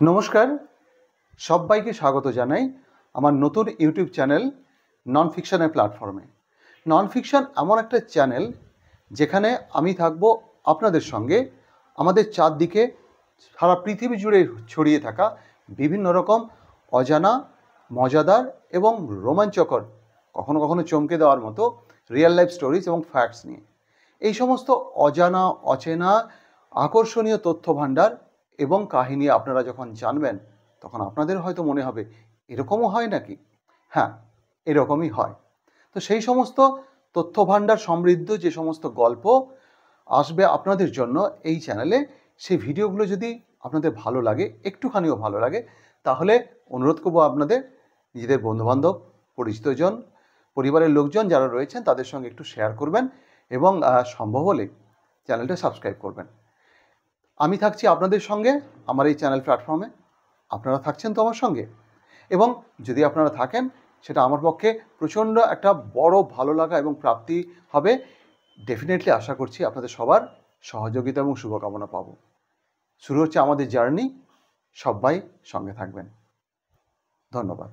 নমস্কার, সবাইকে স্বাগত জানাই আমার নতুন ইউটিউব চ্যানেল নন ফিকশনের প্ল্যাটফর্মে। নন ফিকশন এমন একটা চ্যানেল যেখানে আমি থাকব আপনাদের সঙ্গে আমাদের চারদিকে সারা পৃথিবী জুড়ে ছড়িয়ে থাকা বিভিন্ন রকম অজানা, মজাদার এবং রোমাঞ্চকর, কখনো কখনো চমকে দেওয়ার মতো রিয়েল লাইফ স্টোরিজ এবং ফ্যাক্টস নিয়ে। এই সমস্ত অজানা, অচেনা, আকর্ষণীয় তথ্য ভাণ্ডার এবং কাহিনী আপনারা যখন জানবেন তখন আপনাদের হয়তো মনে হবে এরকমও হয় নাকি। হ্যাঁ, এরকমই হয়। তো সেই সমস্ত তথ্য ভাণ্ডার সমৃদ্ধ যে সমস্ত গল্প আসবে আপনাদের জন্য এই চ্যানেলে, সেই ভিডিওগুলো যদি আপনাদের ভালো লাগে, একটুখানিও ভালো লাগে, তাহলে অনুরোধ করবো আপনাদের নিজেদের বন্ধুবান্ধব, পরিচিতজন, পরিবারের লোকজন যারা রয়েছেন তাদের সঙ্গে একটু শেয়ার করবেন এবং সম্ভব হলে চ্যানেলটা সাবস্ক্রাইব করবেন। আমি থাকছি আপনাদের সঙ্গে আমার এই চ্যানেল প্ল্যাটফর্মে। আপনারা থাকছেন তো আমার সঙ্গে, এবং যদি আপনারা থাকেন সেটা আমার পক্ষে প্রচণ্ড একটা বড় ভালো লাগা এবং প্রাপ্তি হবে। ডেফিনেটলি আশা করছি আপনাদের সবার সহযোগিতা এবং শুভকামনা পাবো। শুরু হচ্ছে আমাদের জার্নি, সবাই সঙ্গে থাকবেন। ধন্যবাদ।